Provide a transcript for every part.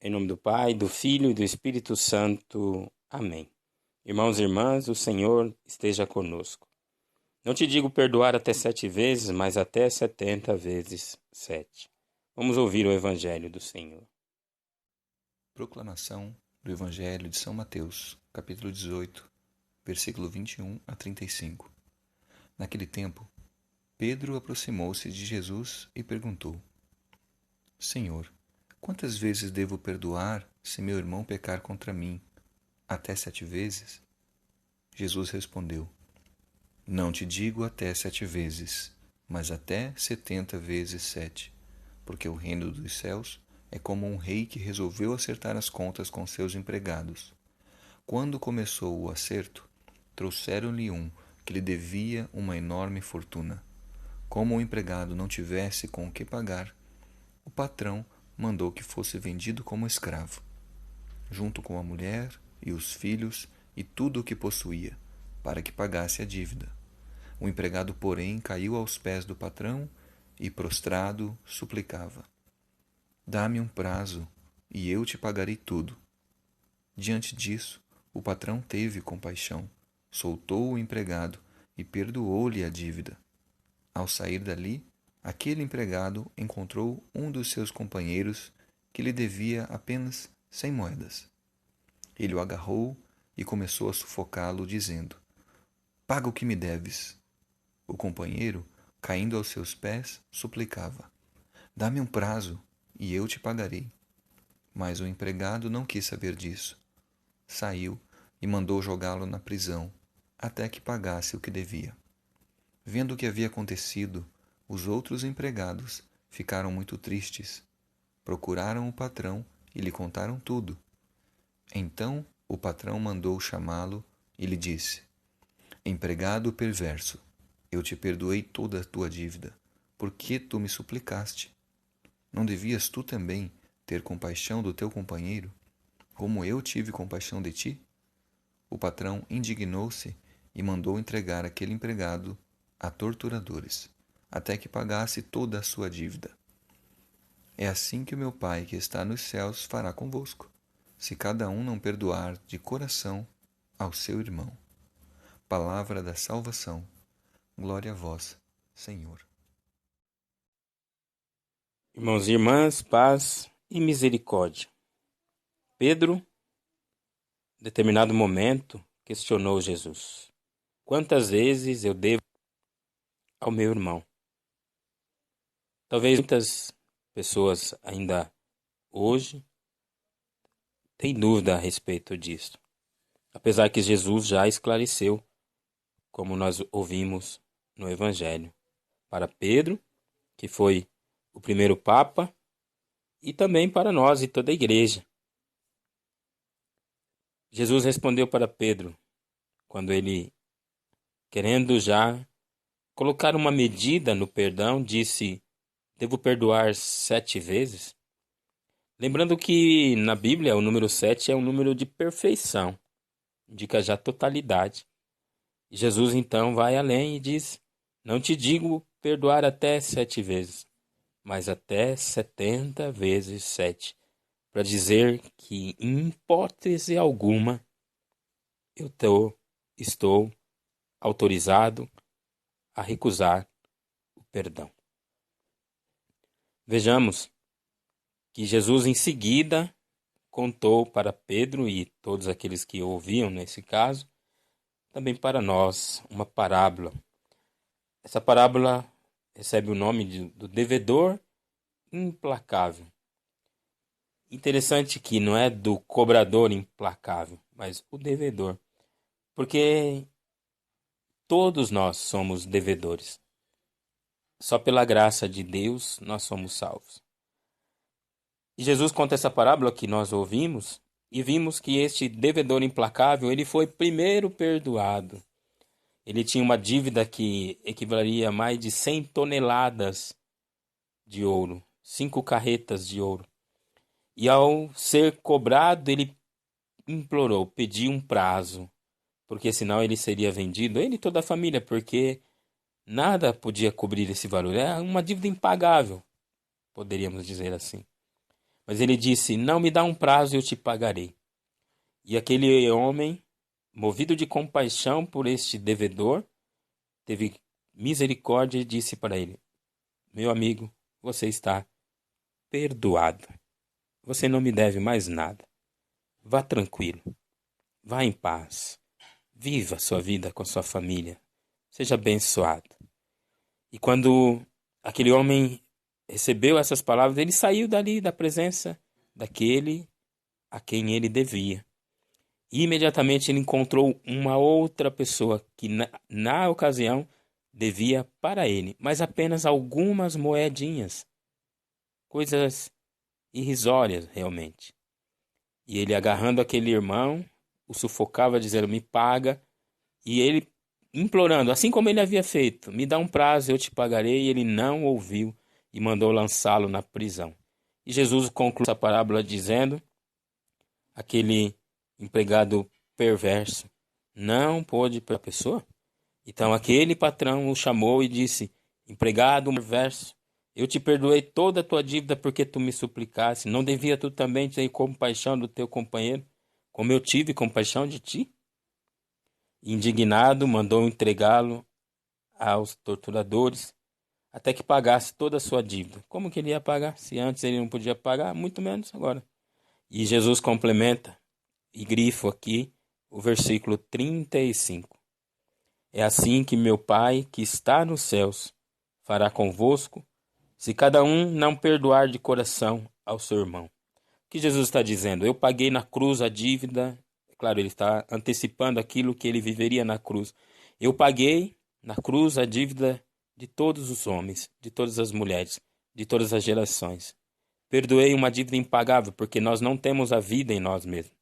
Em nome do Pai, do Filho e do Espírito Santo. Amém. Irmãos e irmãs, o Senhor esteja conosco. Não te digo perdoar até 7 vezes, mas até 70 vezes 7. Vamos ouvir o Evangelho do Senhor. Proclamação do Evangelho de São Mateus, capítulo 18, versículo 21 a 35. Naquele tempo, Pedro aproximou-se de Jesus e perguntou: Senhor, quantas vezes devo perdoar se meu irmão pecar contra mim? Até 7 vezes? Jesus respondeu: Não te digo até 7 vezes, mas até 70 vezes 7, porque o reino dos céus é como um rei que resolveu acertar as contas com seus empregados. Quando começou o acerto, trouxeram-lhe um que lhe devia uma enorme fortuna. Como o empregado não tivesse com o que pagar, o patrão mandou que fosse vendido como escravo, junto com a mulher e os filhos e tudo o que possuía, para que pagasse a dívida. O empregado, porém, caiu aos pés do patrão e, prostrado, suplicava: Dá-me um prazo, e eu te pagarei tudo. Diante disso, o patrão teve compaixão, soltou o empregado e perdoou-lhe a dívida. Ao sair dali, aquele empregado encontrou um dos seus companheiros que lhe devia apenas 100 moedas. Ele o agarrou e começou a sufocá-lo, dizendo: Paga o que me deves. O companheiro, caindo aos seus pés, suplicava: Dá-me um prazo, e eu te pagarei. Mas o empregado não quis saber disso. Saiu e mandou jogá-lo na prisão, até que pagasse o que devia. Vendo o que havia acontecido, os outros empregados ficaram muito tristes. Procuraram o patrão e lhe contaram tudo. Então o patrão mandou chamá-lo e lhe disse: Empregado perverso, eu te perdoei toda a tua dívida. Por que tu me suplicaste? Não devias tu também ter compaixão do teu companheiro, como eu tive compaixão de ti? O patrão indignou-se e mandou entregar aquele empregado a torturadores, até que pagasse toda a sua dívida. É assim que o meu Pai que está nos céus fará convosco, se cada um não perdoar de coração ao seu irmão. Palavra da salvação. Glória a vós, Senhor. Irmãos e irmãs, paz e misericórdia. Pedro, em determinado momento, questionou Jesus: Quantas vezes eu devo ao meu irmão? Talvez muitas pessoas ainda hoje tenham dúvida a respeito disso, apesar que Jesus já esclareceu, como nós ouvimos no Evangelho, para Pedro, que foi o primeiro Papa, e também para nós e toda a igreja. Jesus respondeu para Pedro, quando ele, querendo já colocar uma medida no perdão, disse: Devo perdoar 7 vezes? Lembrando que na Bíblia o número 7 é um número de perfeição, indica já totalidade. E Jesus então vai além e diz: Não te digo perdoar até 7 vezes, mas até 70 vezes 7, para dizer que em hipótese alguma eu estou autorizado a recusar o perdão. Vejamos que Jesus em seguida contou para Pedro e todos aqueles que ouviam nesse caso, também para nós, uma parábola. Essa parábola recebe o nome do devedor implacável. Interessante que não é do cobrador implacável, mas o devedor. Porque todos nós somos devedores. Só pela graça de Deus nós somos salvos. E Jesus conta essa parábola que nós ouvimos e vimos que este devedor implacável, ele foi primeiro perdoado. Ele tinha uma dívida que equivaleria a mais de 100 toneladas de ouro, 5 carretas de ouro. E ao ser cobrado, ele implorou, pediu um prazo, porque senão ele seria vendido, ele e toda a família, porque nada podia cobrir esse valor. É uma dívida impagável, poderíamos dizer assim. Mas ele disse: não, me dá um prazo e eu te pagarei. E aquele homem, movido de compaixão por este devedor, teve misericórdia e disse para ele: meu amigo, você está perdoado. Você não me deve mais nada. Vá tranquilo. Vá em paz. Viva sua vida com sua família. Seja abençoado. E quando aquele homem recebeu essas palavras, ele saiu dali da presença daquele a quem ele devia. E imediatamente ele encontrou uma outra pessoa que na ocasião devia para ele, mas apenas algumas moedinhas. Coisas irrisórias, realmente. E ele, agarrando aquele irmão, o sufocava, dizendo: me paga. E ele implorando, assim como ele havia feito: me dá um prazo, eu te pagarei. E ele não ouviu e mandou lançá-lo na prisão. E Jesus conclui essa parábola dizendo: aquele empregado perverso não pôde para a pessoa. Então aquele patrão o chamou e disse: empregado perverso, eu te perdoei toda a tua dívida porque tu me suplicaste. Não devia tu também ter compaixão do teu companheiro, como eu tive compaixão de ti? Indignado, mandou entregá-lo aos torturadores, até que pagasse toda a sua dívida. Como que ele ia pagar? Se antes ele não podia pagar, muito menos agora. E Jesus complementa, e grifo aqui, o versículo 35. É assim que meu Pai, que está nos céus, fará convosco, se cada um não perdoar de coração ao seu irmão. O que Jesus está dizendo? Eu paguei na cruz a dívida. Claro, ele está antecipando aquilo que ele viveria na cruz. Eu paguei na cruz a dívida de todos os homens, de todas as mulheres, de todas as gerações. Perdoei uma dívida impagável, porque nós não temos a vida em nós mesmos.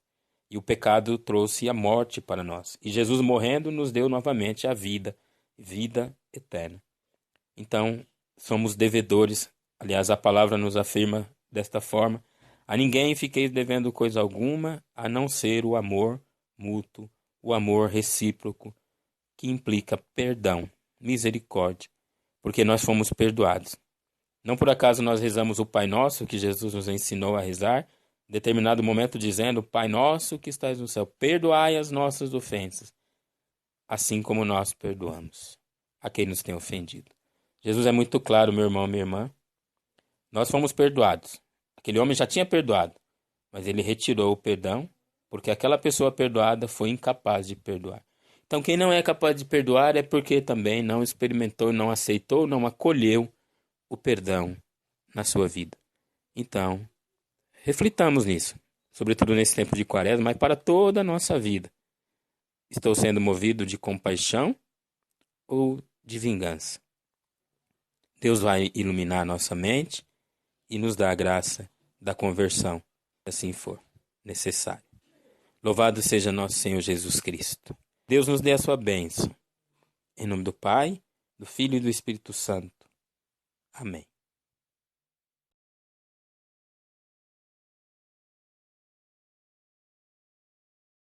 E o pecado trouxe a morte para nós. E Jesus morrendo nos deu novamente a vida, vida eterna. Então, somos devedores. Aliás, a palavra nos afirma desta forma: a ninguém fiqueis devendo coisa alguma, a não ser o amor mútuo, o amor recíproco, que implica perdão, misericórdia, porque nós fomos perdoados. Não por acaso nós rezamos o Pai Nosso, que Jesus nos ensinou a rezar, em determinado momento dizendo: Pai Nosso que estás no céu, perdoai as nossas ofensas, assim como nós perdoamos a quem nos tem ofendido. Jesus é muito claro, meu irmão, minha irmã. Nós fomos perdoados. Aquele homem já tinha perdoado, mas ele retirou o perdão, porque aquela pessoa perdoada foi incapaz de perdoar. Então, quem não é capaz de perdoar é porque também não experimentou, não aceitou, não acolheu o perdão na sua vida. Então, reflitamos nisso, sobretudo nesse tempo de Quaresma, mas para toda a nossa vida. Estou sendo movido de compaixão ou de vingança? Deus vai iluminar nossa mente e nos dar a graça da conversão, se assim for necessário. Louvado seja nosso Senhor Jesus Cristo. Deus nos dê a sua bênção. Em nome do Pai, do Filho e do Espírito Santo. Amém.